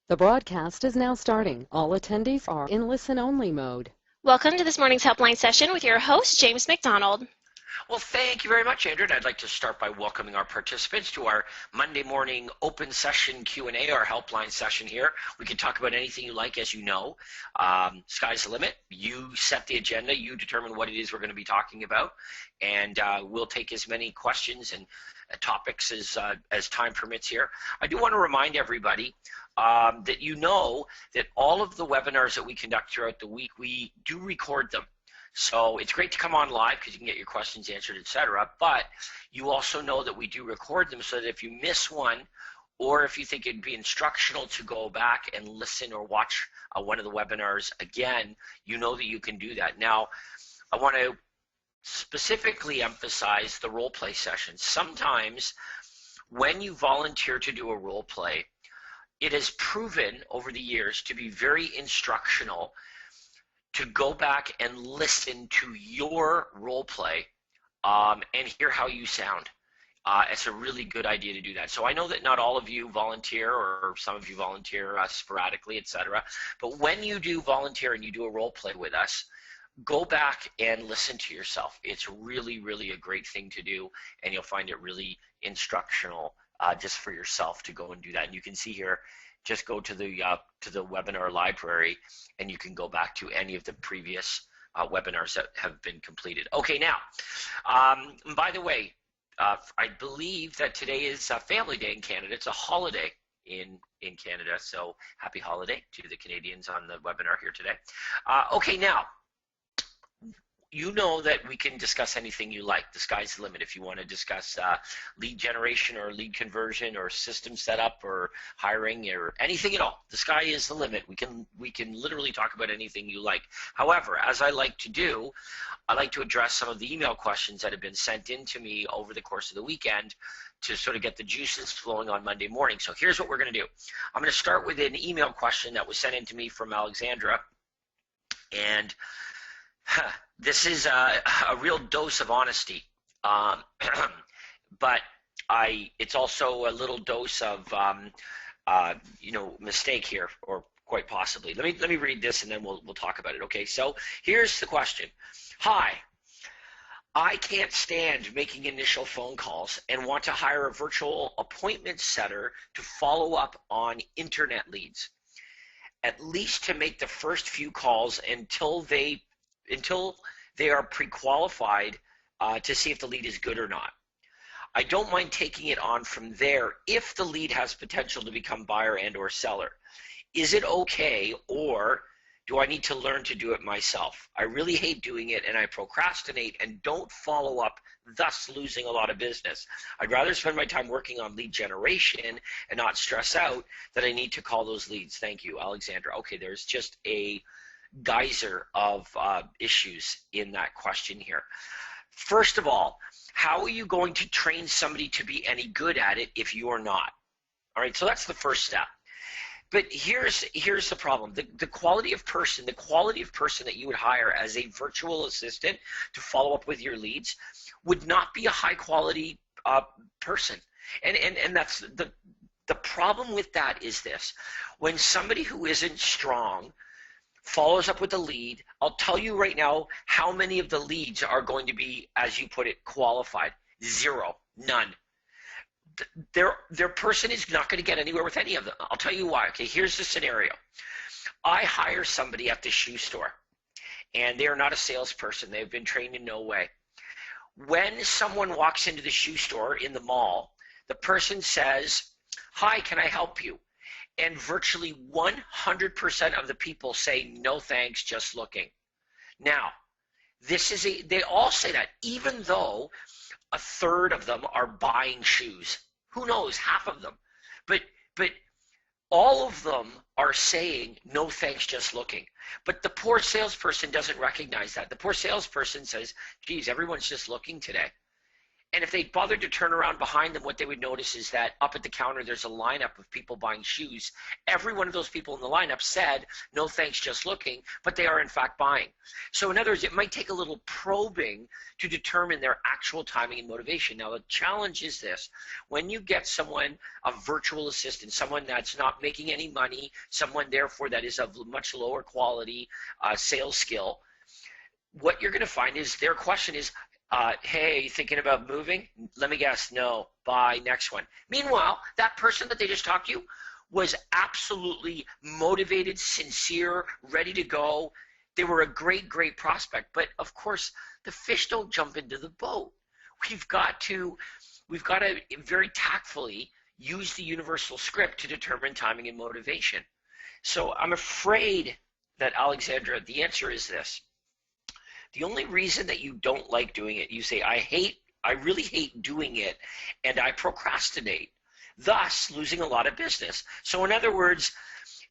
The broadcast is now starting. All attendees are in listen-only mode. Welcome to this morning's helpline session with your host, James McDonald. Well, thank you very much, Andrew. And I'd like to start by welcoming our participants to our Monday morning open session Q&A, our helpline session here. We can talk about anything you like, as you know. Sky's the limit. You set the agenda. You determine what it is we're going to be talking about. And we'll take as many questions and topics as time permits here. I do want to remind everybody that you know that all of the webinars that we conduct throughout the week, we do record them. So it's great to come on live because you can get your questions answered, etc. But you also know that we do record them so that if you miss one, or if you think it'd be instructional to go back and listen or watch one of the webinars again, you know that you can do that. Now, I want to specifically emphasize the role play sessions. Sometimes when you volunteer to do a role play, it has proven over the years to be very instructional to go back and listen to your role play and hear how you sound. It's a really good idea to do that. So I know that not all of you volunteer, or some of you volunteer sporadically, etc. But when you do volunteer and you do a role play with us, go back and listen to yourself. It's really, really a great thing to do, and you'll find it really instructional just for yourself to go and do that. And you can see here, just go to the webinar library and you can go back to any of the previous webinars that have been completed. Okay, now, by the way, I believe that today is Family Day in Canada. It's a holiday in Canada, so happy holiday to the Canadians on the webinar here today. Okay, now, you know that we can discuss anything you like. The sky's the limit. If you want to discuss lead generation or lead conversion or system setup or hiring or anything at all, the sky is the limit. We can literally talk about anything you like. However, as I like to do, I like to address some of the email questions that have been sent in to me over the course of the weekend to sort of get the juices flowing on Monday morning. So here's what we're going to do. I'm going to start with an email question that was sent in to me from Alexandra, and this is a real dose of honesty, but it's also a little dose of mistake here, or quite possibly. Let me read this and then we'll talk about it. Okay, so here's the question. Hi, I can't stand making initial phone calls and want to hire a virtual appointment setter to follow up on internet leads, at least to make the first few calls until they are pre-qualified to see if the lead is good or not. I don't mind taking it on from there if the lead has potential to become buyer and or seller. Is it okay, or do I need to learn to do it myself? I really hate doing it, and I procrastinate and don't follow up, thus losing a lot of business. I'd rather spend my time working on lead generation and not stress out that I need to call those leads. Thank you, Alexandra. Okay, there's just a geyser of issues in that question here. First of all, how are you going to train somebody to be any good at it if you're not? All right, so that's the first step. But here's the problem. The quality of person that you would hire as a virtual assistant to follow up with your leads would not be a high quality person. And that's the problem with that is this. When somebody who isn't strong follows up with a lead, I'll tell you right now how many of the leads are going to be, as you put it, qualified. Zero. None. Their person is not going to get anywhere with any of them. I'll tell you why. Okay, here's the scenario. I hire somebody at the shoe store, and they are not a salesperson. They've been trained in no way. When someone walks into the shoe store in the mall, the person says, "Hi, can I help you?" And virtually 100% of the people say, "No thanks, just looking." Now, they all say that, even though a third of them are buying shoes. Who knows, half of them. But all of them are saying, "No thanks, just looking." But the poor salesperson doesn't recognize that. The poor salesperson says, "Geez, everyone's just looking today." And if they bothered to turn around behind them, what they would notice is that up at the counter, there's a lineup of people buying shoes. Every one of those people in the lineup said, no thanks, just looking, but they are in fact buying. So in other words, it might take a little probing to determine their actual timing and motivation. Now, the challenge is this. When you get someone, a virtual assistant, someone that's not making any money, someone, therefore, that is of much lower quality sales skill, what you're going to find is their question is, hey, are you thinking about moving? Let me guess, no. Bye, next one. Meanwhile, that person that they just talked to was absolutely motivated, sincere, ready to go. They were a great, great prospect. But of course, the fish don't jump into the boat. We've got to very tactfully use the universal script to determine timing and motivation. So I'm afraid that, Alexandra, the answer is this. The only reason that you don't like doing it, you say, I really hate doing it, and I procrastinate, thus losing a lot of business. So in other words,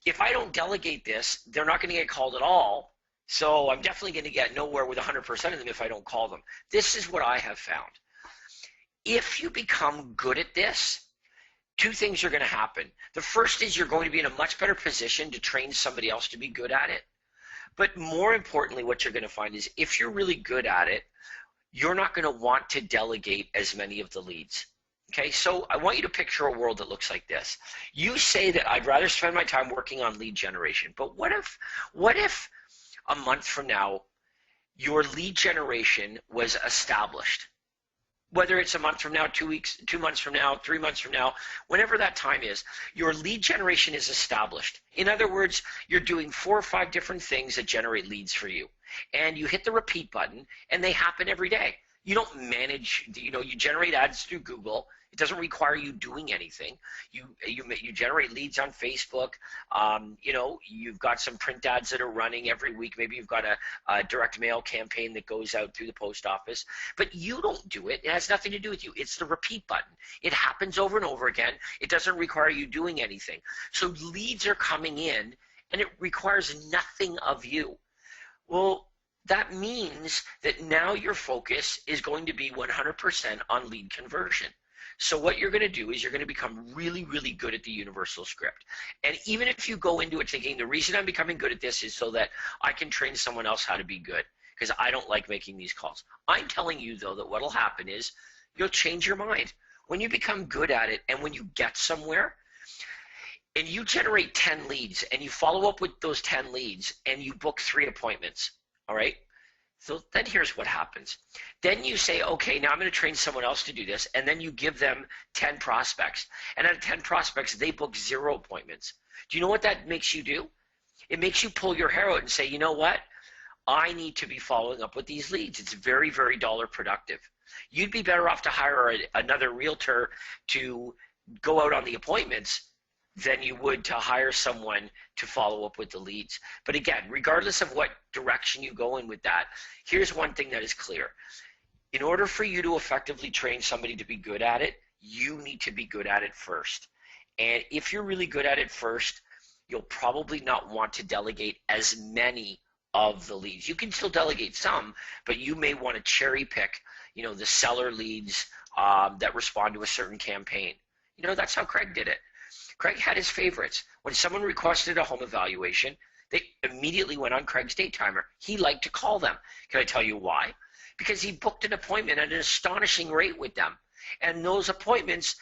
if I don't delegate this, they're not going to get called at all. So I'm definitely going to get nowhere with 100% of them if I don't call them. This is what I have found. If you become good at this, two things are going to happen. The first is you're going to be in a much better position to train somebody else to be good at it. But more importantly, what you're going to find is if you're really good at it, you're not going to want to delegate as many of the leads. Okay, so I want you to picture a world that looks like this. You say that I'd rather spend my time working on lead generation, but what if a month from now your lead generation was established? Whether it's a month from now, 2 weeks, 2 months from now, 3 months from now, whenever that time is, your lead generation is established. In other words, you're doing 4 or 5 different things that generate leads for you. And you hit the repeat button, and they happen every day. You don't manage, you generate ads through Google. It doesn't require you doing anything. You generate leads on Facebook. You've got some print ads that are running every week. Maybe you've got a direct mail campaign that goes out through the post office. But you don't do it. It has nothing to do with you. It's the repeat button. It happens over and over again. It doesn't require you doing anything. So leads are coming in, and it requires nothing of you. Well, that means that now your focus is going to be 100% on lead conversion. So what you're going to do is you're going to become really, really good at the universal script. And even if you go into it thinking the reason I'm becoming good at this is so that I can train someone else how to be good because I don't like making these calls. I'm telling you, though, that what will happen is you'll change your mind. When you become good at it and when you get somewhere and you generate 10 leads and you follow up with those 10 leads and you book 3 appointments, all right? So then here's what happens. Then you say, okay, now I'm going to train someone else to do this, and then you give them 10 prospects. And out of 10 prospects, they book 0 appointments. Do you know what that makes you do? It makes you pull your hair out and say, you know what? I need to be following up with these leads. It's very, very dollar productive. You'd be better off to hire another realtor to go out on the appointments than you would to hire someone to follow up with the leads. But again, regardless of what direction you go in with that, here's one thing that is clear. In order for you to effectively train somebody to be good at it, you need to be good at it first. And if you're really good at it first, you'll probably not want to delegate as many of the leads. You can still delegate some, but you may want to cherry pick, the seller leads that respond to a certain campaign. That's how Craig did it. Craig had his favorites. When someone requested a home evaluation, they immediately went on Craig's date timer. He liked to call them. Can I tell you why? Because he booked an appointment at an astonishing rate with them. And those appointments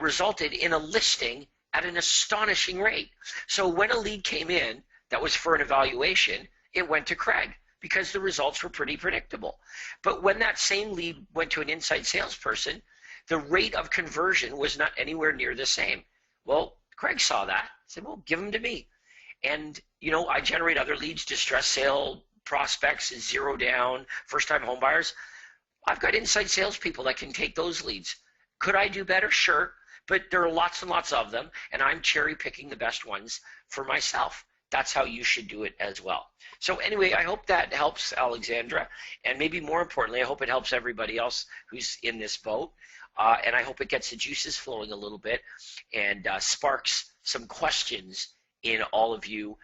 resulted in a listing at an astonishing rate. So when a lead came in that was for an evaluation, it went to Craig because the results were pretty predictable. But when that same lead went to an inside salesperson, the rate of conversion was not anywhere near the same. Well, Craig saw that, said, well, give them to me. And, I generate other leads, distress sale prospects, zero down, first-time home buyers. I've got inside salespeople that can take those leads. Could I do better? Sure. But there are lots and lots of them, and I'm cherry-picking the best ones for myself. That's how you should do it as well. So anyway, I hope that helps, Alexandra. And maybe more importantly, I hope it helps everybody else who's in this boat. And I hope it gets the juices flowing a little bit and sparks some questions in all of you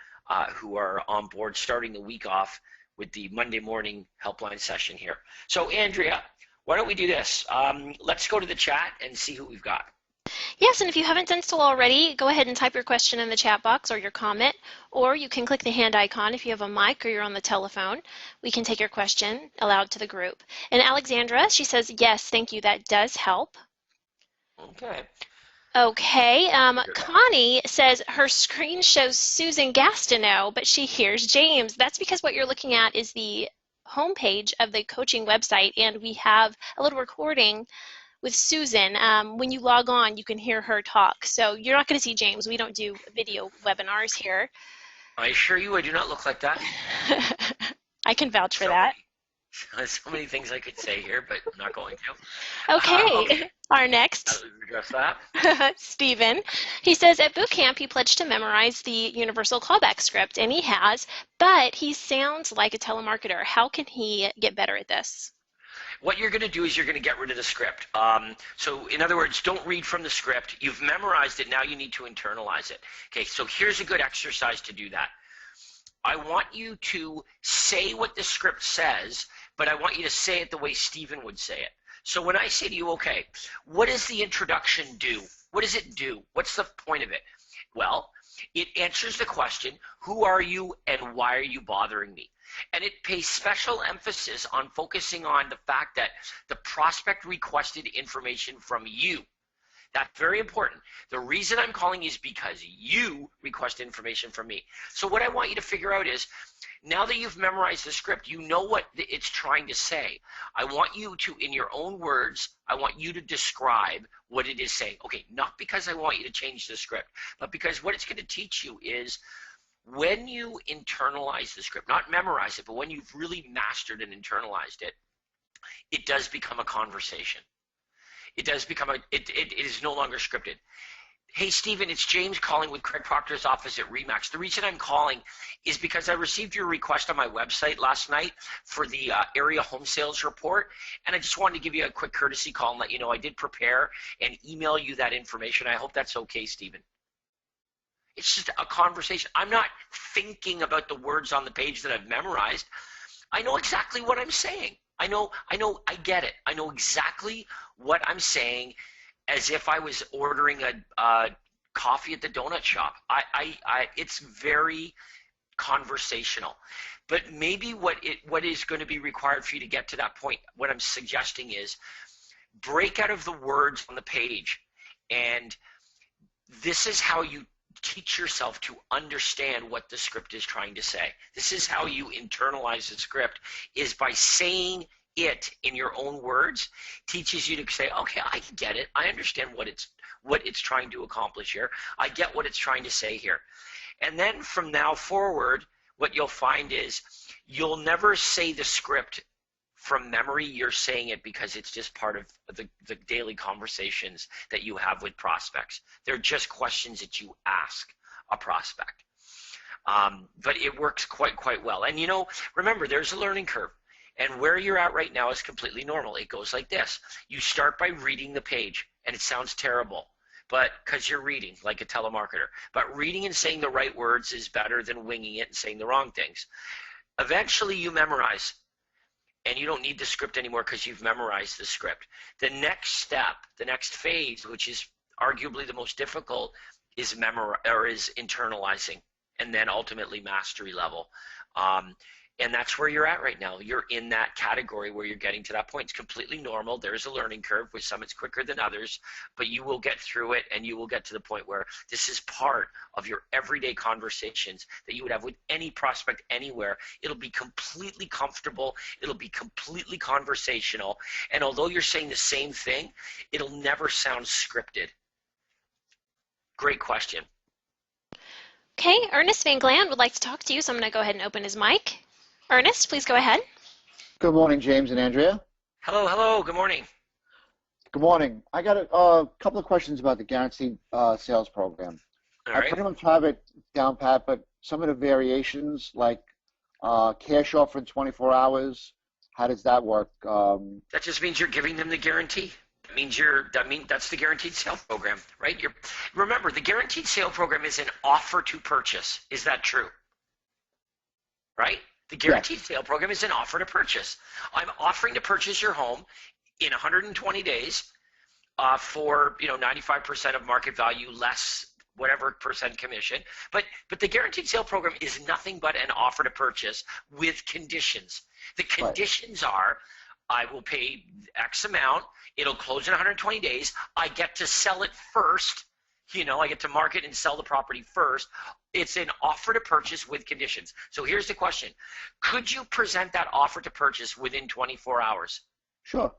who are on board starting the week off with the Monday morning helpline session here. So Andrea, Why don't we do this? Let's go to the chat and see who we've got. Yes, and if you haven't done so already, go ahead and type your question in the chat box or your comment, or you can click the hand icon if you have a mic or you're on the telephone. We can take your question aloud to the group. And Alexandra, she says, yes, thank you, that does help. Okay. Okay, Connie says her screen shows Susan Gastineau, but she hears James. That's because what you're looking at is the homepage of the coaching website, and we have a little recording with Susan. When you log on, you can hear her talk. So you're not going to see James. We don't do video webinars here. I assure you I do not look like that. I can vouch for that. So many things I could say here, but I'm not going to. Okay. Our next. Address that. Stephen. He says at boot camp he pledged to memorize the universal callback script, and he has, but he sounds like a telemarketer. How can he get better at this? What you're going to do is you're going to get rid of the script. So in other words, don't read from the script. You've memorized it. Now you need to internalize it. Okay, so here's a good exercise to do that. I want you to say what the script says, but I want you to say it the way Stephen would say it. So when I say to you, okay, what does the introduction do? What does it do? What's the point of it? Well, it answers the question, who are you and why are you bothering me? And it pays special emphasis on focusing on the fact that the prospect requested information from you. That's very important. The reason I'm calling is because you request information from me. So what I want you to figure out is, now that you've memorized the script, you know what it's trying to say. I want you to, in your own words, I want you to describe what it is saying. Okay, not because I want you to change the script, but because what it's going to teach you is when you internalize the script, not memorize it, but when you've really mastered and internalized it, it does become a conversation. It does become it is no longer scripted. Hey, Stephen, it's James calling with Craig Proctor's office at RE/MAX. The reason I'm calling is because I received your request on my website last night for the area home sales report, and I just wanted to give you a quick courtesy call and let you know I did prepare and email you that information. I hope that's okay, Stephen. It's just a conversation. I'm not thinking about the words on the page that I've memorized. I know exactly what I'm saying. I get it. I know exactly what I'm saying as if I was ordering a coffee at the donut shop. It's very conversational. But maybe what is going to be required for you to get to that point, what I'm suggesting is break out of the words on the page. And this is how you teach yourself to understand what the script is trying to say. This is how you internalize the script, is by saying it in your own words. Teaches you to say, okay, I get it. I understand what it's trying to accomplish here. I get what it's trying to say here. And then from now forward, what you'll find is you'll never say the script from memory. You're saying it because it's just part of the daily conversations that you have with prospects. They're just questions that you ask a prospect. But it works quite well. And remember, there's a learning curve. And where you're at right now is completely normal. It goes like this. You start by reading the page, and it sounds terrible, but because you're reading like a telemarketer. But reading and saying the right words is better than winging it and saying the wrong things. Eventually, you memorize. And you don't need the script anymore because you've memorized the script. The next step, the next phase, which is arguably the most difficult, is internalizing, and then ultimately mastery level. And that's where you're at right now. You're in that category where you're getting to that point. It's completely normal. There's a learning curve. With some it's quicker than others, but you will get through it, and you will get to the point where this is part of your everyday conversations that you would have with any prospect anywhere. It'll be completely comfortable. It'll be completely conversational. And although you're saying the same thing, it'll never sound scripted. Great question. Okay, Ernest Van Gland would like to talk to you, so I'm going to go ahead and open his mic. Ernest, please go ahead. Good morning, James and Andrea. Hello. Good morning. Good morning. I got a couple of questions about the guaranteed sales program. All right. I pretty much have it down pat, but some of the variations, like cash offer in 24 hours, how does that work? That just means you're giving them the guarantee. That's the guaranteed sale program, right? Remember, the guaranteed sale program is an offer to purchase. Is that true? Right? The guaranteed sale program is an offer to purchase. I'm offering to purchase your home. in 120 days for 95% of market value less whatever percent commission. But the guaranteed sale program is nothing but an offer to purchase with conditions. The conditions are, I will pay X amount, it'll close in 120 days, I get to sell it first, I get to market and sell the property first. It's an offer to purchase with conditions. So here's the question. Could you present that offer to purchase within 24 hours? Sure.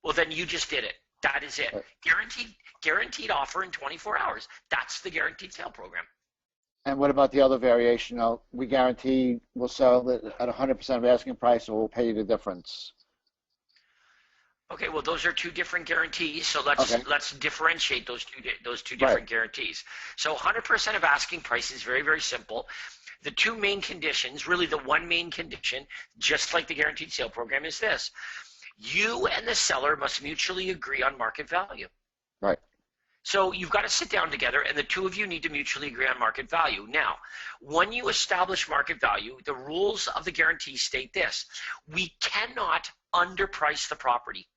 Well, then you just did it. That is it. Guaranteed offer in 24 hours. That's the guaranteed sale program. And what about the other variation? We guarantee we'll sell it at 100% of asking price, or we'll pay you the difference. Okay, well, those are two different guarantees, so let's differentiate those two different guarantees. So 100% of asking price is very, very simple. The two main conditions, really the one main condition, just like the guaranteed sale program, is this. You and the seller must mutually agree on market value. Right. So you've got to sit down together, and the two of you need to mutually agree on market value. Now, when you establish market value, the rules of the guarantee state this. We cannot underprice the property.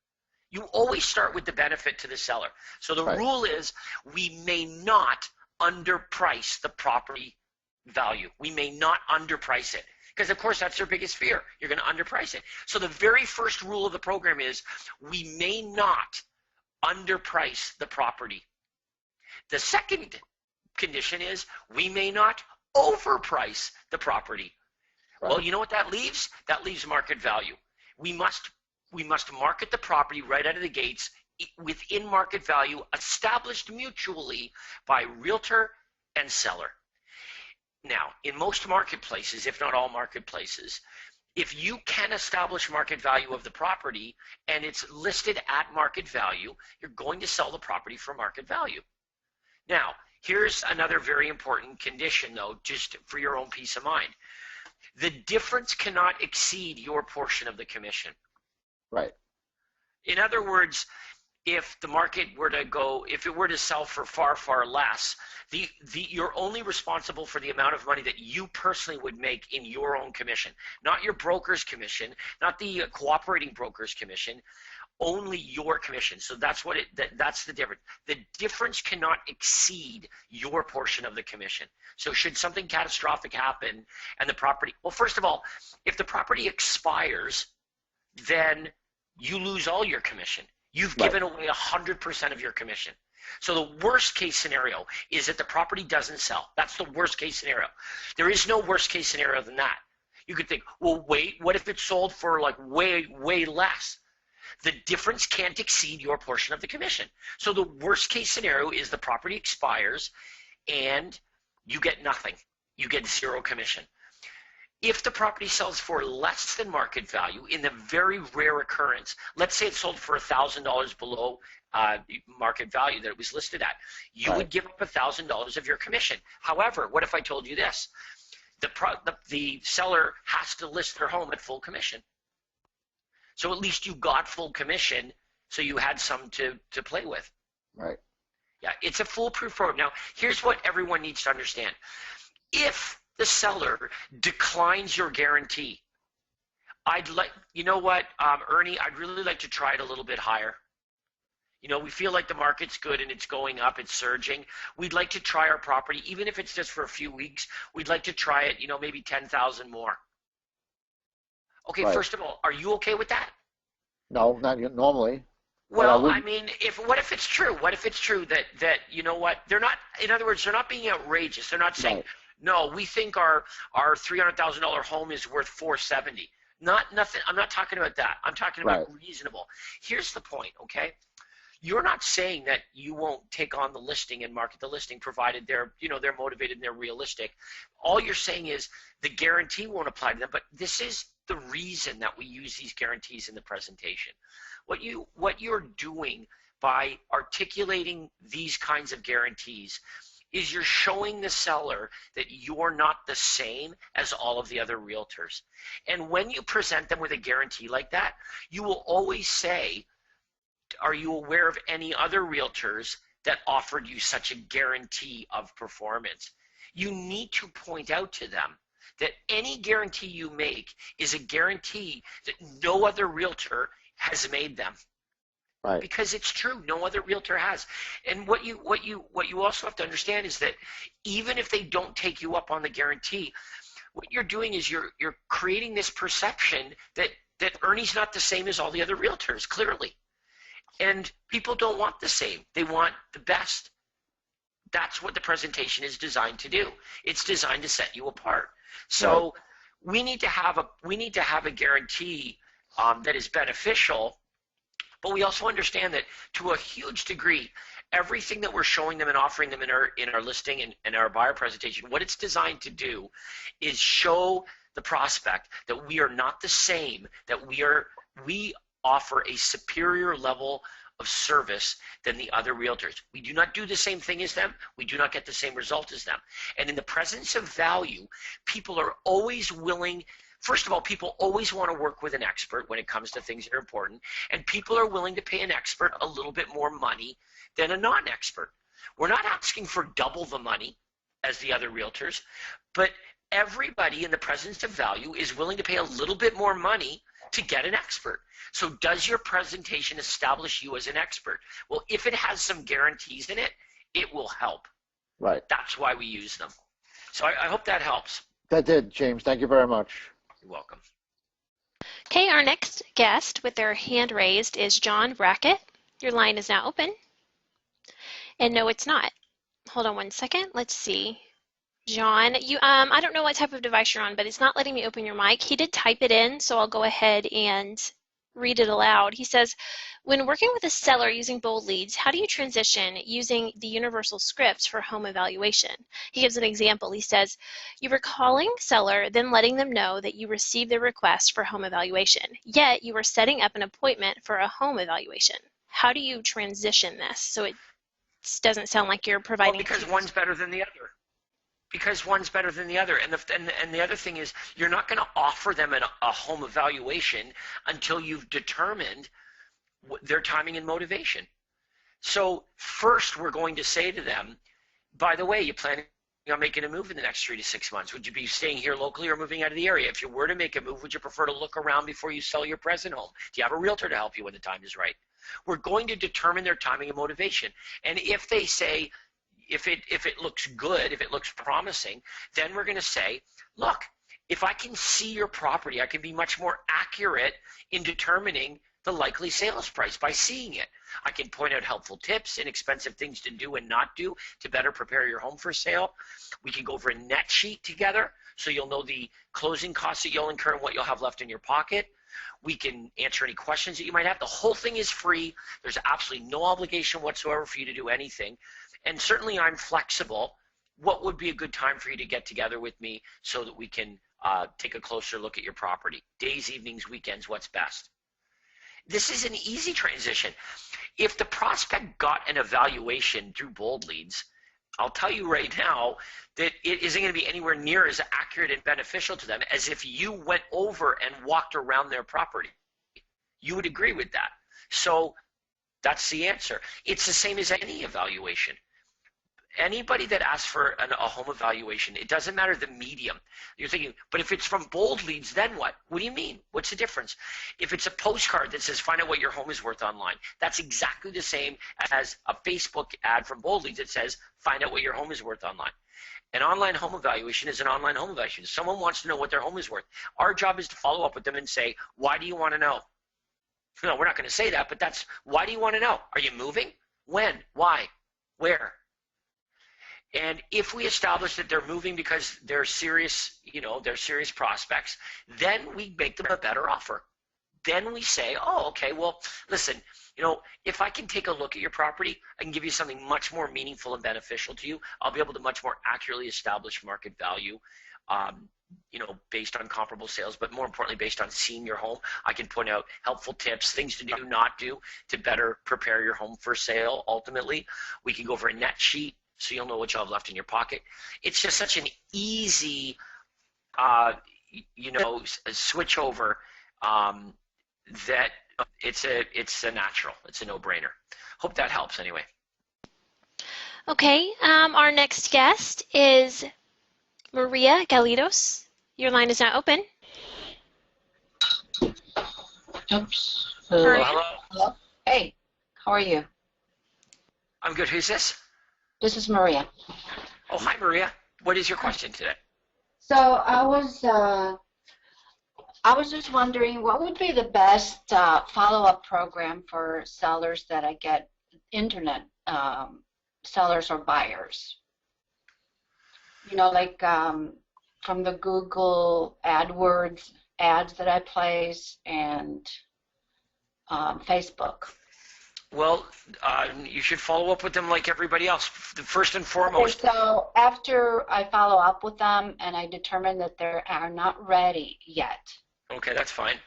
You always start with the benefit to the seller. So the rule is we may not underprice the property value. We may not underprice it. Because, of course, that's their biggest fear. You're going to underprice it. So the very first rule of the program is we may not underprice the property. The second condition is we may not overprice the property. Right. Well, you know what that leaves? That leaves market value. We must market the property right out of the gates within market value established mutually by realtor and seller. Now, in most marketplaces, if not all marketplaces, if you can establish market value of the property and it's listed at market value, you're going to sell the property for market value. Now, here's another very important condition, though, just for your own peace of mind. The difference cannot exceed your portion of the commission. Right. In other words, if the market were to go, if it were to sell for far, far less, you're only responsible for the amount of money that you personally would make in your own commission, not your broker's commission, not the cooperating broker's commission, only your commission. So that's the difference. The difference cannot exceed your portion of the commission. So should something catastrophic happen and the property, well, first of all, if the property expires, then you lose all your commission. You've given away 100% of your commission. So the worst case scenario is that the property doesn't sell. That's the worst case scenario. There is no worst case scenario than that. You could think, well, wait, what if it's sold for like way, way less? The difference can't exceed your portion of the commission. So the worst case scenario is the property expires and you get nothing. You get zero commission. If the property sells for less than market value, in the very rare occurrence, let's say it sold for $1,000 below market value that it was listed at, you would give up $1,000 of your commission. However, what if I told you this? The seller has to list their home at full commission. So at least you got full commission, so you had some to play with. Right. Yeah, it's a foolproof program. Now, here's what everyone needs to understand. If the seller declines your guarantee, you know what, Ernie, I'd really like to try it a little bit higher. We feel like the market's good and it's going up, it's surging. We'd like to try our property, even if it's just for a few weeks. We'd like to try it, maybe 10,000 more. Okay, first of all, are you okay with that? No, not normally. Well, I mean, what if it's true? What if it's true that you know what? They're not, in other words, they're not being outrageous. They're not saying, no, we think our $300,000 home is worth $470,000. Nothing. I'm not talking about that. I'm talking about reasonable. Here's the point, okay? You're not saying that you won't take on the listing and market the listing, provided they're motivated and they're realistic. All you're saying is the guarantee won't apply to them, but this is the reason that we use these guarantees in the presentation. What you're doing by articulating these kinds of guarantees is you're showing the seller that you're not the same as all of the other realtors. And when you present them with a guarantee like that, you will always say, are you aware of any other realtors that offered you such a guarantee of performance? You need to point out to them that any guarantee you make is a guarantee that no other realtor has made them. Right. Because it's true. No other realtor has. And what you also have to understand is that even if they don't take you up on the guarantee, what you're doing is you're creating this perception that Ernie's not the same as all the other realtors, clearly. And people don't want the same. They want the best. That's what the presentation is designed to do. It's designed to set you apart. So right. we need to have a guarantee that is beneficial. But we also understand that to a huge degree, everything that we're showing them and offering them in our listing and our buyer presentation, what it's designed to do is show the prospect that we are not the same, that we offer a superior level of service than the other realtors. We do not do the same thing as them. We do not get the same result as them. And in the presence of value, people are always willing. First of all, people always want to work with an expert when it comes to things that are important, and people are willing to pay an expert a little bit more money than a non-expert. We're not asking for double the money as the other realtors, but everybody in the presence of value is willing to pay a little bit more money to get an expert. So does your presentation establish you as an expert? Well, if it has some guarantees in it, it will help. Right. That's why we use them. So I hope that helps. That did, James. Thank you very much. You're welcome. Okay, our next guest with their hand raised is John Brackett. Your line is now open. And no, it's not. Hold on one second. Let's see. John, I don't know what type of device you're on, but it's not letting me open your mic. He did type it in, so I'll go ahead and read it aloud. He says, when working with a seller using bold leads, how do you transition using the universal script for home evaluation? He gives an example. He says, you were calling seller, then letting them know that you received their request for home evaluation, yet you were setting up an appointment for a home evaluation. How do you transition this so it doesn't sound like you're providing? Well, because one's better than the other. Because one's better than the other. And the other thing is, you're not going to offer them a home evaluation until you've determined their timing and motivation. So first, we're going to say to them, by the way, you planning on making a move in the next 3 to 6 months? Would you be staying here locally or moving out of the area? If you were to make a move, would you prefer to look around before you sell your present home? Do you have a realtor to help you when the time is right? We're going to determine their timing and motivation. And if they say, if it looks good, if it looks promising, then we're going to say, look, if I can see your property, I can be much more accurate in determining the likely sales price by seeing it. I can point out helpful tips, inexpensive things to do and not do to better prepare your home for sale. We can go over a net sheet together so you'll know the closing costs that you'll incur and what you'll have left in your pocket. We can answer any questions that you might have. The whole thing is free. There's absolutely no obligation whatsoever for you to do anything. And certainly I'm flexible. What would be a good time for you to get together with me so that we can take a closer look at your property? Days, evenings, weekends, what's best? This is an easy transition. If the prospect got an evaluation through bold leads, I'll tell you right now that it isn't going to be anywhere near as accurate and beneficial to them as if you went over and walked around their property. You would agree with that. So that's the answer. It's the same as any evaluation. Anybody that asks for a home evaluation, it doesn't matter the medium. You're thinking, but if it's from bold leads, then what? What do you mean? What's the difference? If it's a postcard that says, find out what your home is worth online, that's exactly the same as a Facebook ad from bold leads that says, find out what your home is worth online. An online home evaluation is an online home evaluation. Someone wants to know what their home is worth. Our job is to follow up with them and say, why do you want to know? No, we're not going to say that, but that's, why do you want to know? Are you moving? When? Why? Where? And if we establish that they're moving because they're serious, they're serious prospects, then we make them a better offer. Then we say, oh, okay, well, listen, if I can take a look at your property, I can give you something much more meaningful and beneficial to you. I'll be able to much more accurately establish market value, based on comparable sales, but more importantly, based on seeing your home. I can point out helpful tips, things to do, not do, to better prepare your home for sale. Ultimately, we can go over a net sheet, so you'll know what you'll have left in your pocket. It's just such an easy, switch over that it's a natural. It's a no-brainer. Hope that helps anyway. Okay, our next guest is Maria Galitos. Your line is now open. Oops. Hello. Hello. Hey. How are you? I'm good. Who's this? This is Maria. Oh, hi, Maria. What is your question today? So I was just wondering what would be the best follow-up program for sellers that I get internet sellers or buyers. You know, like from the Google AdWords ads that I place and Facebook. Well, you should follow up with them like everybody else. First and Okay, foremost. so after I follow up with them and I determine that they are not ready yet, Okay, that's fine.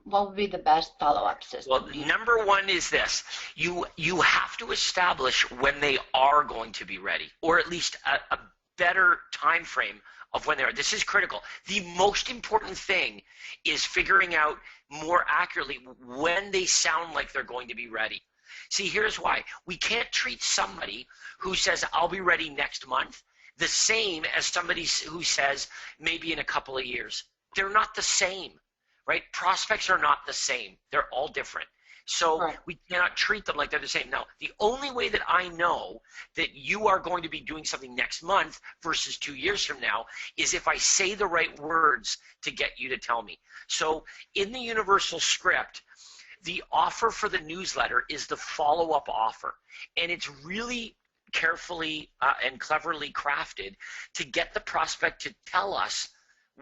what would be the best follow-up system? Well, number one is this. You have to establish when they are going to be ready, or at least a better time frame of when they are. This is critical. The most important thing is figuring out more accurately when they sound like they're going to be ready. See, here's why. We can't treat somebody who says, I'll be ready next month, the same as somebody who says, maybe in a couple of years. They're not the same, right? Prospects are not the same. They're all different. So Right. we cannot treat them like they're the same. Now, the only way that I know that you are going to be doing something next month versus 2 years from now is if I say the right words to get you to tell me. So in the universal script, the offer for the newsletter is the follow-up offer. And it's really carefully and cleverly crafted to get the prospect to tell us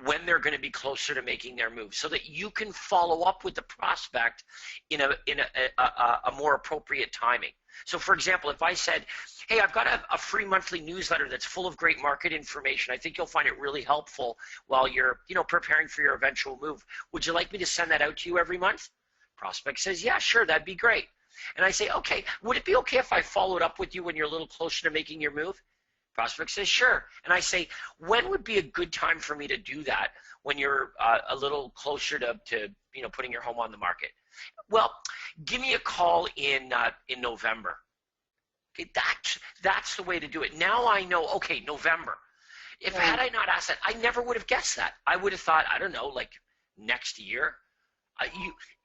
when they're going to be closer to making their move so that you can follow up with the prospect in a more appropriate timing. So for example, if I said, hey, I've got a free monthly newsletter that's full of great market information. I think you'll find it really helpful while you're, preparing for your eventual move. Would you like me to send that out to you every month? Prospect says, yeah, sure, that'd be great. And I say, okay, would it be okay if I followed up with you when you're a little closer to making your move? Prospect says, sure. And I say, when would be a good time for me to do that when you're a little closer to putting your home on the market? Well, give me a call in November. Okay, that's the way to do it. Now I know, okay, November. Had I not asked that, I never would have guessed that. I would have thought, I don't know, like next year.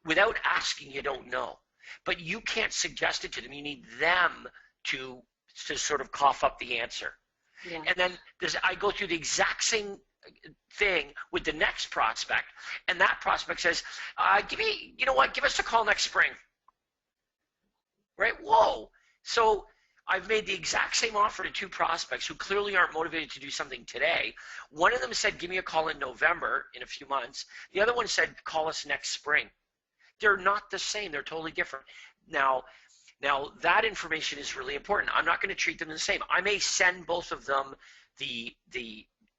Without asking, you don't know. But you can't suggest it to them. You need them to sort of cough up the answer. Yeah. And then I go through the exact same thing with the next prospect, and that prospect says, give us a call next spring. Right? Whoa. So I've made the exact same offer to two prospects who clearly aren't motivated to do something today. One of them said, give me a call in November, in a few months. The other one said, call us next spring. They're not the same. They're totally different. Now that information is really important. I'm not going to treat them the same. I may send both of them the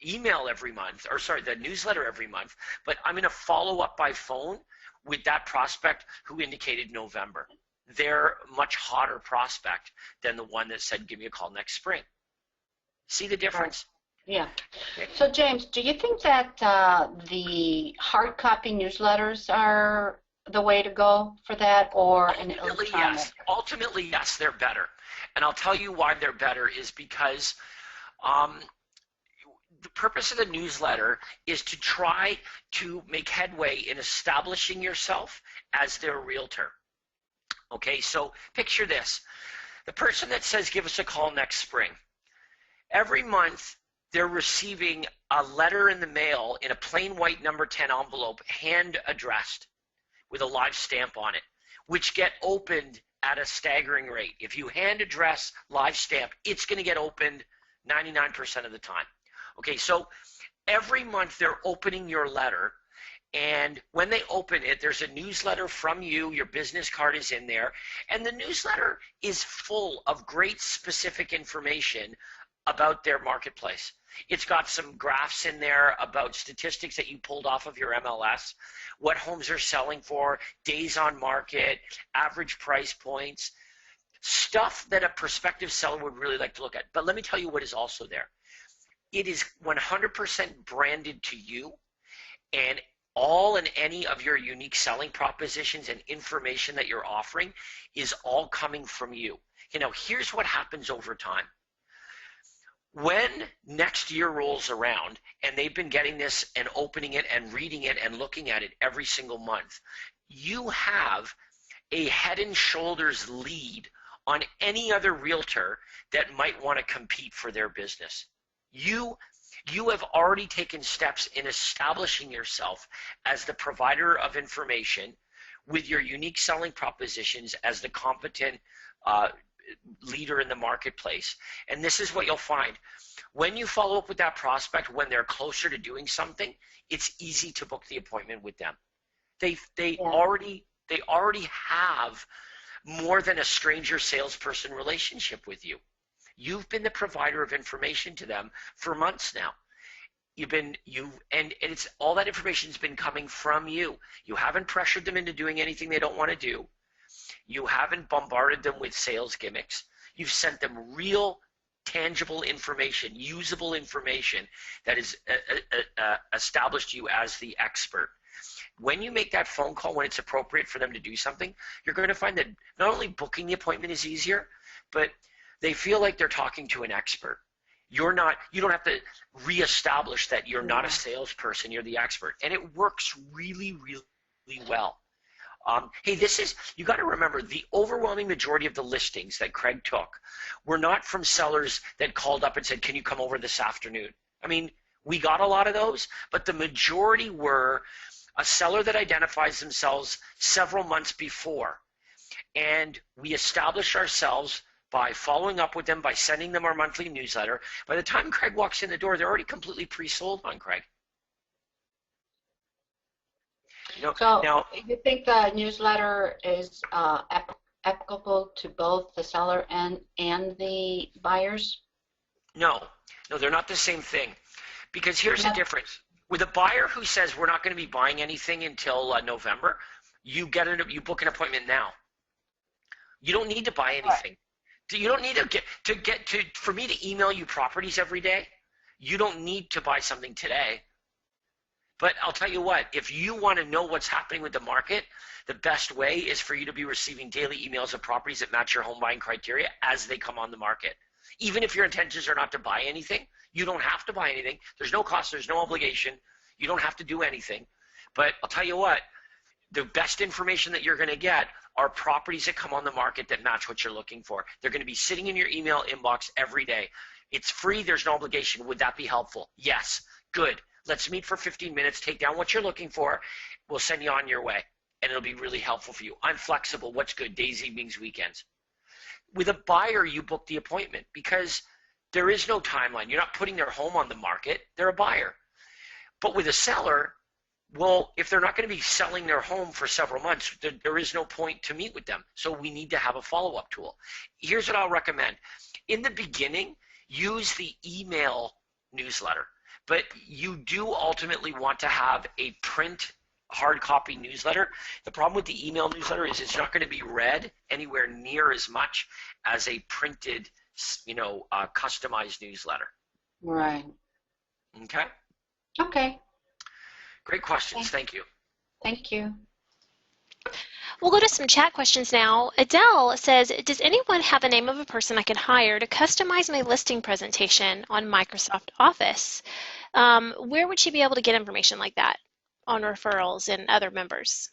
email every month, the newsletter every month, but I'm going to follow up by phone with that prospect who indicated November. They're a much hotter prospect than the one that said, give me a call next spring. See the difference? Right. Yeah. So James, do you think that the hard copy newsletters are the way to go for that, or an electronic? Yes. Ultimately, yes, they're better. And I'll tell you why they're better is because the purpose of the newsletter is to try to make headway in establishing yourself as their realtor. Okay, so picture this. The person that says, give us a call next spring, every month they're receiving a letter in the mail in a plain white number 10 envelope, hand addressed, with a live stamp on it, which get opened at a staggering rate. If you hand address live stamp, it's going to get opened 99% of the time. Okay, so every month they're opening your letter, and when they open it, there's a newsletter from you, your business card is in there, and the newsletter is full of great specific information about their marketplace. It's got some graphs in there about statistics that you pulled off of your MLS, what homes are selling for, days on market, average price points, stuff that a prospective seller would really like to look at. But let me tell you what is also there. It is 100% branded to you, and all and any of your unique selling propositions and information that you're offering is all coming from you. Here's what happens over time. When next year rolls around and they've been getting this and opening it and reading it and looking at it every single month, you have a head and shoulders lead on any other realtor that might want to compete for their business. You have already taken steps in establishing yourself as the provider of information with your unique selling propositions as the competent leader in the marketplace. And this is what you'll find. When you follow up with that prospect when they're closer to doing something, it's easy to book the appointment with them. They already have more than a stranger salesperson relationship with you. You've been the provider of information to them for months now. And it's all that information's been coming from you. You haven't pressured them into doing anything they don't want to do. You haven't bombarded them with sales gimmicks. You've sent them real, tangible information, usable information that has established you as the expert. When you make that phone call when it's appropriate for them to do something, you're going to find that not only booking the appointment is easier, but they feel like they're talking to an expert. You don't have to reestablish that you're not a salesperson, you're the expert. And it works really, really well. Hey, you got to remember, the overwhelming majority of the listings that Craig took were not from sellers that called up and said, can you come over this afternoon? I mean, we got a lot of those, but the majority were a seller that identifies themselves several months before. And we establish ourselves by following up with them, by sending them our monthly newsletter. By the time Craig walks in the door, they're already completely pre-sold on Craig. So you think the newsletter is applicable to both the seller and the buyers? No, they're not the same thing. Because here's the difference. With a buyer who says we're not going to be buying anything until November, you book an appointment now. You don't need to buy anything. You don't need for me to email you properties every day. You don't need to buy something today. But I'll tell you what, if you want to know what's happening with the market, the best way is for you to be receiving daily emails of properties that match your home buying criteria as they come on the market. Even if your intentions are not to buy anything, you don't have to buy anything. There's no cost, there's no obligation. You don't have to do anything. But I'll tell you what, the best information that you're going to get are properties that come on the market that match what you're looking for. They're going to be sitting in your email inbox every day. It's free, there's no obligation. Would that be helpful? Yes. Good. Let's meet for 15 minutes, take down what you're looking for. We'll send you on your way, and it'll be really helpful for you. I'm flexible. What's good? Days, evenings, weekends. With a buyer, you book the appointment because there is no timeline. You're not putting their home on the market. They're a buyer. But with a seller, well, if they're not going to be selling their home for several months, there is no point to meet with them. So we need to have a follow-up tool. Here's what I'll recommend. In the beginning, use the email newsletter. But you do ultimately want to have a print hard copy newsletter. The problem with the email newsletter is it's not going to be read anywhere near as much as a printed, customized newsletter. Right. Okay? Okay. Great questions. Thank you. Thank you. We'll go to some chat questions now. Adele says, does anyone have the name of a person I could hire to customize my listing presentation on Microsoft Office? Where would she be able to get information like that on referrals and other members?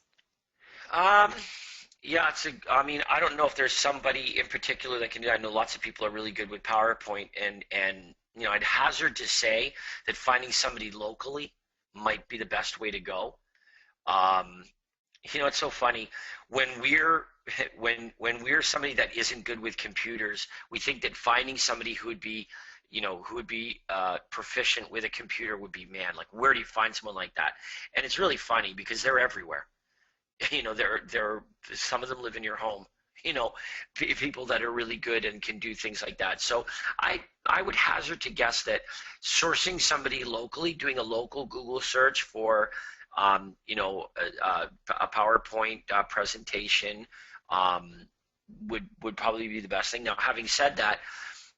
Yeah, I don't know if there's somebody in particular that can do that. I know lots of people are really good with PowerPoint, and I'd hazard to say that finding somebody locally might be the best way to go. It's so funny when we're somebody that isn't good with computers, we think that finding somebody who would be proficient with a computer would be, man, like, where do you find someone like that? And it's really funny because they're everywhere. They're some of them live in your home. People that are really good and can do things like that. So I would hazard to guess that sourcing somebody locally, doing a local Google search for a PowerPoint presentation would probably be the best thing. Now, having said that,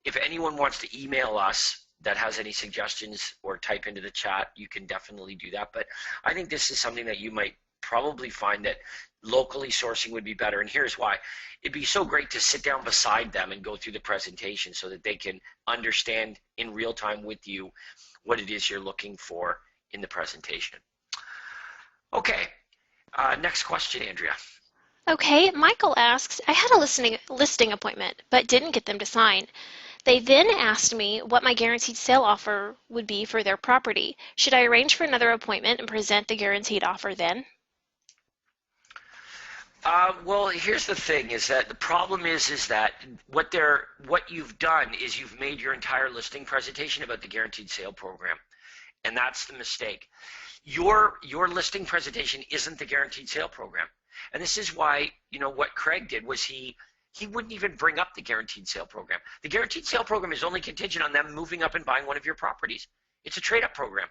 if anyone wants to email us that has any suggestions or type into the chat, you can definitely do that. But I think this is something that you might probably find that locally sourcing would be better. And here's why. It'd be so great to sit down beside them and go through the presentation so that they can understand in real time with you what it is you're looking for in the presentation. Okay, next question, Andrea. Okay, Michael asks, I had a listing appointment, but didn't get them to sign. They then asked me what my guaranteed sale offer would be for their property. Should I arrange for another appointment and present the guaranteed offer then? Well, here's the thing: is that the problem is that what you've done is you've made your entire listing presentation about the guaranteed sale program, and that's the mistake. Your listing presentation isn't the guaranteed sale program, and this is why what Craig did was he wouldn't even bring up the guaranteed sale program. The guaranteed sale program is only contingent on them moving up and buying one of your properties. It's a trade-up program.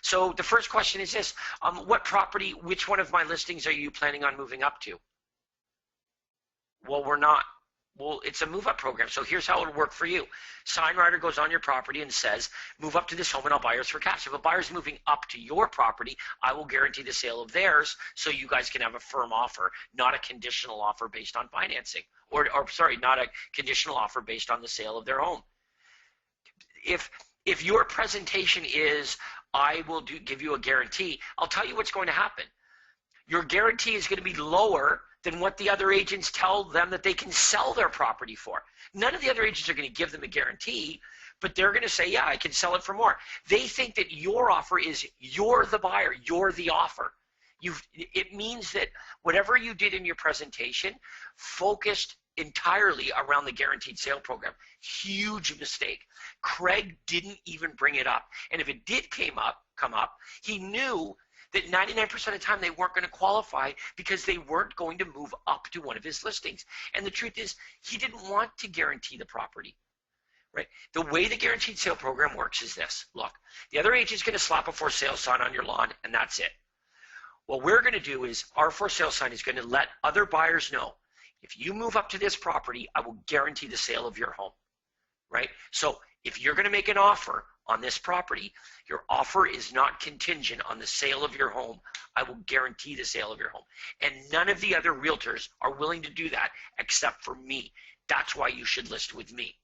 So the first question is this: which one of my listings are you planning on moving up to? Well, we're not. Well, it's a move-up program, so here's how it'll work for you. Signwriter goes on your property and says, move up to this home and I'll buy yours for cash. If a buyer's moving up to your property, I will guarantee the sale of theirs so you guys can have a firm offer, not a conditional offer based on financing. Or sorry, not a conditional offer based on the sale of their home. If your presentation is, I will give you a guarantee, I'll tell you what's going to happen. Your guarantee is going to be lower than what the other agents tell them that they can sell their property for. None of the other agents are going to give them a guarantee, but they're going to say, yeah, I can sell it for more. They think that your offer is, you're the buyer, you're the offer. It means that whatever you did in your presentation focused entirely around the guaranteed sale program. Huge mistake. Craig didn't even bring it up. And if it did come up, he knew that 99% of the time they weren't going to qualify because they weren't going to move up to one of his listings. And the truth is, he didn't want to guarantee the property, right? The way the guaranteed sale program works is this. Look, the other agent's going to slap a for sale sign on your lawn, and that's it. What we're going to do is our for sale sign is going to let other buyers know, if you move up to this property, I will guarantee the sale of your home, right? So if you're going to make an offer on this property, your offer is not contingent on the sale of your home. I will guarantee the sale of your home. And none of the other realtors are willing to do that except for me. That's why you should list with me.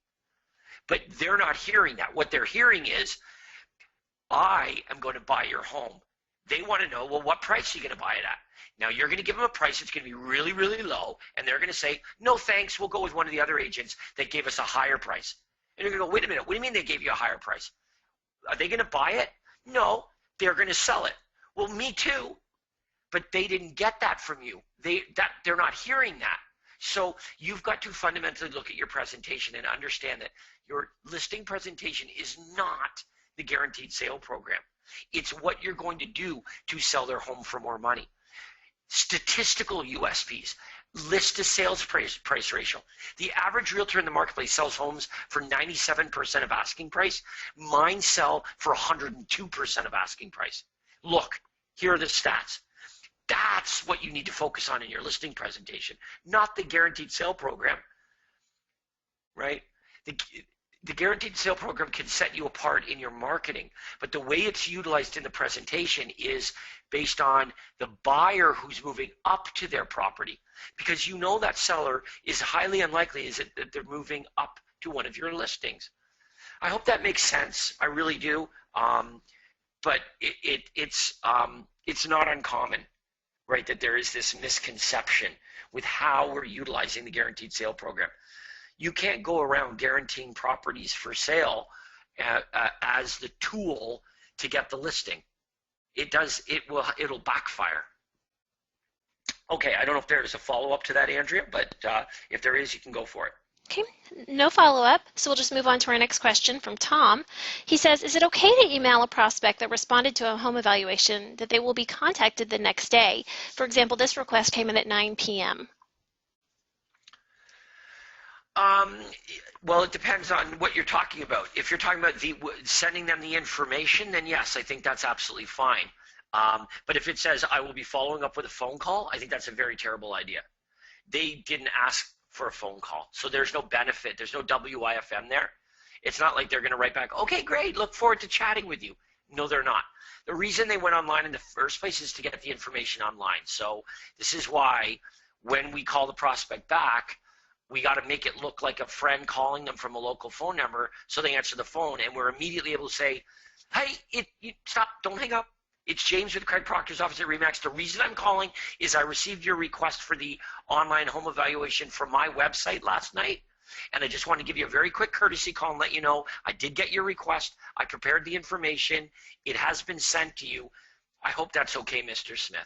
But they're not hearing that. What they're hearing is, I am going to buy your home. They want to know, well, what price are you going to buy it at? Now, you're going to give them a price that's going to be really, really low, and they're going to say, no, thanks, we'll go with one of the other agents that gave us a higher price. And you're going to go, wait a minute, what do you mean they gave you a higher price? Are they going to buy it? No, they're going to sell it. Well, me too, but they didn't get that from you. They're not hearing that. So you've got to fundamentally look at your presentation and understand that your listing presentation is not the guaranteed sale program. It's what you're going to do to sell their home for more money. Statistical USPs. List to sales price ratio. The average realtor in the marketplace sells homes for 97% of asking price. Mine sell for 102% of asking price. Look, here are the stats. That's what you need to focus on in your listing presentation, not the guaranteed sale program, right? The guaranteed sale program can set you apart in your marketing, but the way it's utilized in the presentation is based on the buyer who's moving up to their property, because you know that seller is highly unlikely that they're moving up to one of your listings. I hope that makes sense. I really do. But it's not uncommon, right, that there is this misconception with how we're utilizing the guaranteed sale program. You can't go around guaranteeing properties for sale as the tool to get the listing. It'll backfire. Okay, I don't know if there's a follow-up to that, Andrea, but if there is, you can go for it. Okay, no follow-up, so we'll just move on to our next question from Tom. He says, is it okay to email a prospect that responded to a home evaluation that they will be contacted the next day? For example, this request came in at 9 p.m. Well, it depends on what you're talking about. If you're talking about sending them the information, then yes, I think that's absolutely fine. But if it says, I will be following up with a phone call, I think that's a very terrible idea. They didn't ask for a phone call, so there's no benefit. There's no WIFM there. It's not like they're going to write back, okay, great, look forward to chatting with you. No, they're not. The reason they went online in the first place is to get the information online. So this is why when we call the prospect back, we got to make it look like a friend calling them from a local phone number, so they answer the phone, and we're immediately able to say, hey, stop, don't hang up. It's James with Craig Proctor's office at RE/MAX. The reason I'm calling is I received your request for the online home evaluation from my website last night, and I just want to give you a very quick courtesy call and let you know I did get your request. I prepared the information. It has been sent to you. I hope that's okay, Mr. Smith.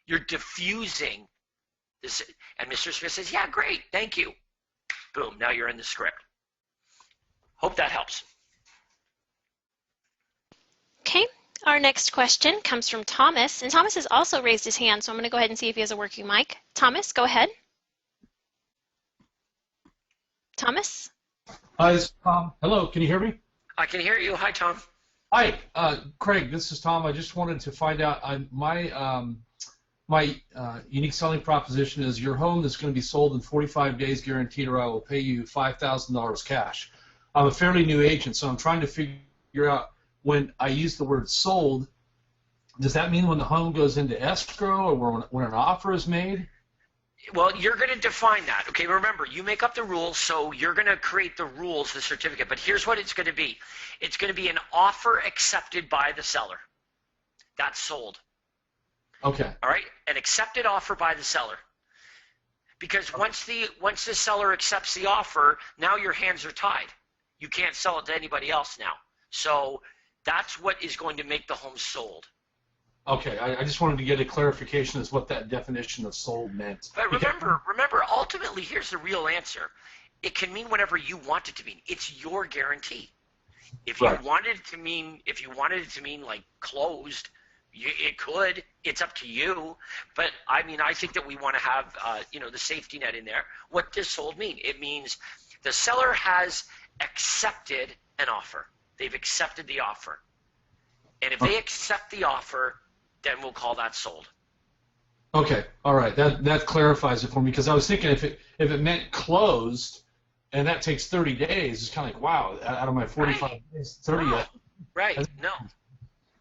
You're diffusing this, and Mr. Smith says, yeah, great, thank you. Boom, now you're in the script. Hope that helps. Okay, our next question comes from Thomas, and Thomas has also raised his hand, so I'm going to go ahead and see if he has a working mic. Thomas, go ahead. Thomas? Hi, this is Tom. Hello, can you hear me? I can hear you. Hi, Tom. Hi, Craig, this is Tom. I just wanted to find out, my unique selling proposition is your home is going to be sold in 45 days guaranteed, or I will pay you $5,000 cash. I'm a fairly new agent, so I'm trying to figure out, when I use the word sold, does that mean when the home goes into escrow, or when an offer is made? Well, you're going to define that. Okay, remember, you make up the rules, so you're going to create the rules, the certificate. But here's what it's going to be. It's going to be an offer accepted by the seller. That's sold. Okay. All right, an accepted offer by the seller. Because once the seller accepts the offer, now your hands are tied. You can't sell it to anybody else now. So that's what is going to make the home sold. Okay, I just wanted to get a clarification as what that definition of sold meant. But remember, ultimately, here's the real answer. It can mean whatever you want it to mean. It's your guarantee. If you wanted it to mean like closed, it could. It's up to you. But I mean, I think that we want to have the safety net in there. What does sold mean? It means the seller has accepted an offer. They've accepted the offer. And if they accept the offer, then we'll call that sold. Okay, all right, that clarifies it for me, because I was thinking if it meant closed, and that takes 30 days, it's kind of like, wow, out of my 45 days, 30. Right. No,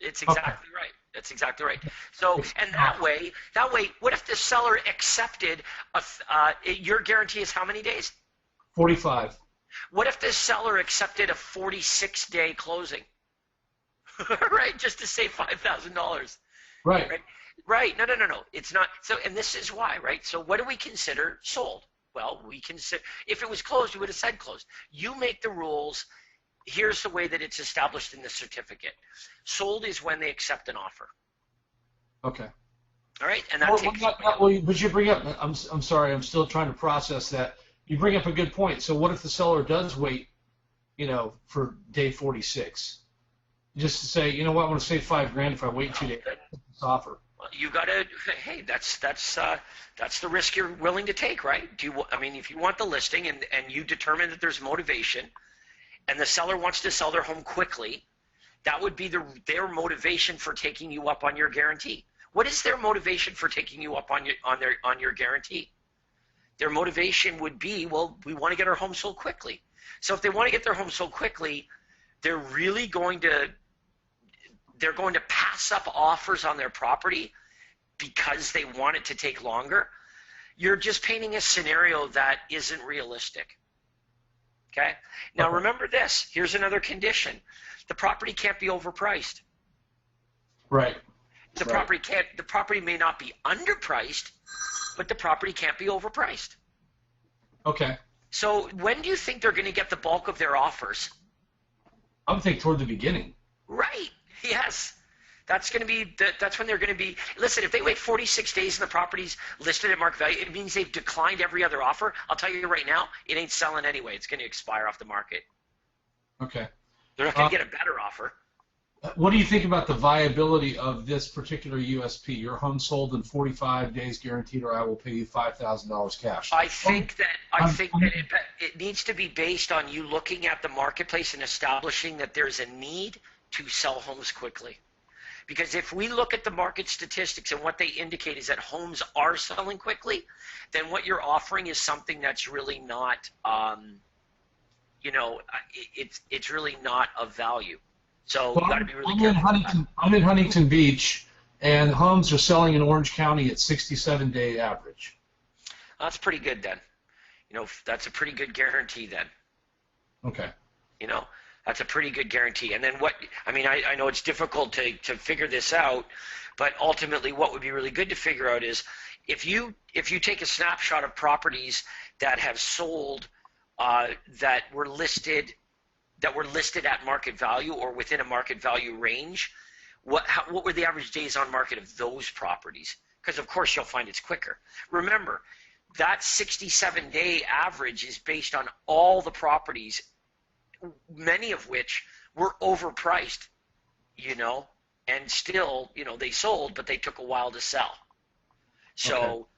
it's exactly right. That's exactly right. So, and that way, what if the seller accepted your guarantee is how many days? 45. What if the seller accepted a 46-day closing? Right, just to save $5,000. Right. Right. No. It's not. So, and this is why, right? So, what do we consider sold? Well, we consider, if it was closed, we would have said closed. You make the rules. Here's the way that it's established in the certificate. Sold is when they accept an offer. Okay. All right, and that takes. But you bring up. I'm sorry. I'm still trying to process that. You bring up a good point. So, what if the seller does wait, for day 46? Just to say, you know what, I'm going to save $5,000 if I wait 2 days. This offer. Well, you got to. Hey, that's the risk you're willing to take, right? If you want the listing and you determine that there's motivation, and the seller wants to sell their home quickly, that would be their motivation for taking you up on your guarantee. What is their motivation for taking you up on your guarantee? Their motivation would be, well, we want to get our home sold quickly. So if they want to get their home sold quickly, they're going to pass up offers on their property because they want it to take longer. You're just painting a scenario that isn't realistic. Okay? Now remember this. Here's another condition. The property can't be overpriced. Right. The property may not be underpriced, but the property can't be overpriced. Okay. So when do you think they're going to get the bulk of their offers? I'm thinking toward the beginning. Right. Yes. That's when they're going to be. Listen, if they wait 46 days and the property's listed at market value, it means they've declined every other offer. I'll tell you right now, it ain't selling anyway. It's going to expire off the market. Okay. They're not going to get a better offer. What do you think about the viability of this particular USP? Your home sold in 45 days guaranteed, or I will pay you $5,000 cash. I think that it needs to be based on you looking at the marketplace and establishing that there's a need to sell homes quickly. Because if we look at the market statistics and what they indicate is that homes are selling quickly, then what you're offering is something that's really not, it's really not of value. So you got to be really careful. I'm in Huntington Beach, and homes are selling in Orange County at 67-day average. That's pretty good then. That's a pretty good guarantee then. Okay. That's a pretty good guarantee. And then what, I mean, I know it's difficult to figure this out, but ultimately what would be really good to figure out is if you take a snapshot of properties that have sold that were listed at market value or within a market value range, what were the average days on market of those properties? Because of course you'll find it's quicker. Remember, that 67-day average is based on all the properties, many of which were overpriced, and still, they sold, but they took a while to sell. So,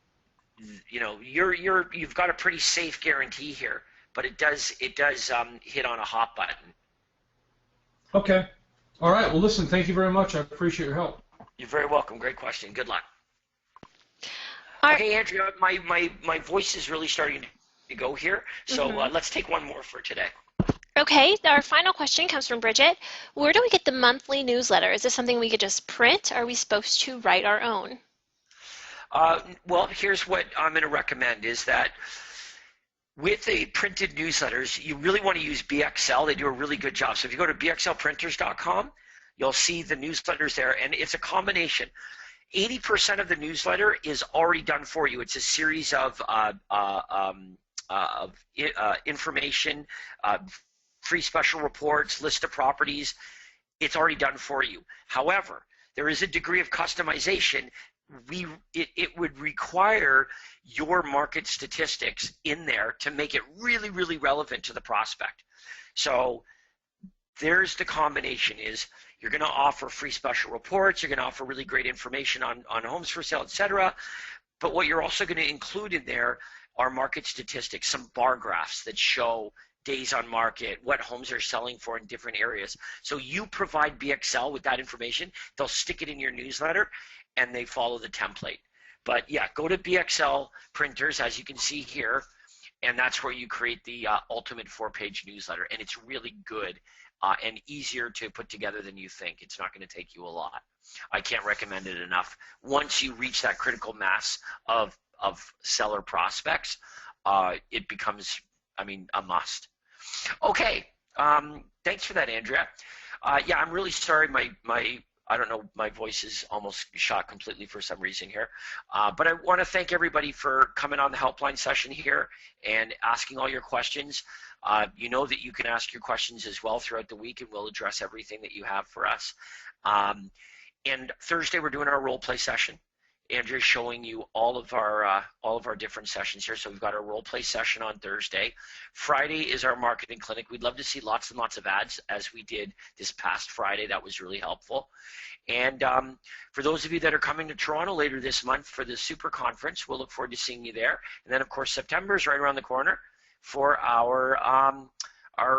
okay. You've got a pretty safe guarantee here, but it does hit on a hot button. Okay. All right. Well, listen, thank you very much. I appreciate your help. You're very welcome. Great question. Good luck. Okay, Andrea, my voice is really starting to go here, so let's take one more for today. Okay, our final question comes from Bridget. Where do we get the monthly newsletter? Is this something we could just print, or are we supposed to write our own? Well, here's what I'm going to recommend is that with the printed newsletters, you really want to use BXL. They do a really good job. So if you go to bxlprinters.com, you'll see the newsletters there, and it's a combination. 80% of the newsletter is already done for you. It's a series of information, free special reports, list of properties. It's already done for you. However, there is a degree of customization. It would require your market statistics in there to make it really, really relevant to the prospect. So there's the combination is you're going to offer free special reports, you're going to offer really great information on homes for sale, etc. But what you're also going to include in there are market statistics, some bar graphs that show days on market, what homes are selling for in different areas. So you provide BXL with that information, they'll stick it in your newsletter, and they follow the template. But yeah, go to BXL Printers, as you can see here, and that's where you create the ultimate 4-page newsletter. And it's really good and easier to put together than you think. It's not going to take you a lot. I can't recommend it enough. Once you reach that critical mass of seller prospects, it becomes, a must. Okay, thanks for that, Andrea. Yeah, I'm really sorry. I don't know, my voice is almost shot completely for some reason here. But I want to thank everybody for coming on the helpline session here and asking all your questions. You know that you can ask your questions as well throughout the week, and we'll address everything that you have for us. And Thursday, we're doing our role play session. Andrea's showing you all of our different sessions here. So we've got our role play session on Thursday. Friday is our marketing clinic. We'd love to see lots and lots of ads as we did this past Friday. That was really helpful. And for those of you that are coming to Toronto later this month for the Super Conference, we'll look forward to seeing you there. And then, of course, September is right around the corner for our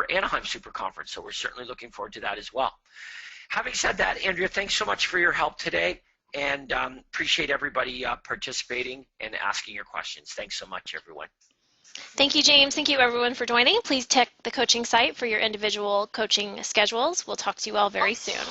Anaheim Super Conference. So we're certainly looking forward to that as well. Having said that, Andrea, thanks so much for your help today. And appreciate everybody participating and asking your questions. Thanks so much, everyone. Thank you, James. Thank you, everyone, for joining. Please check the coaching site for your individual coaching schedules. We'll talk to you all very soon.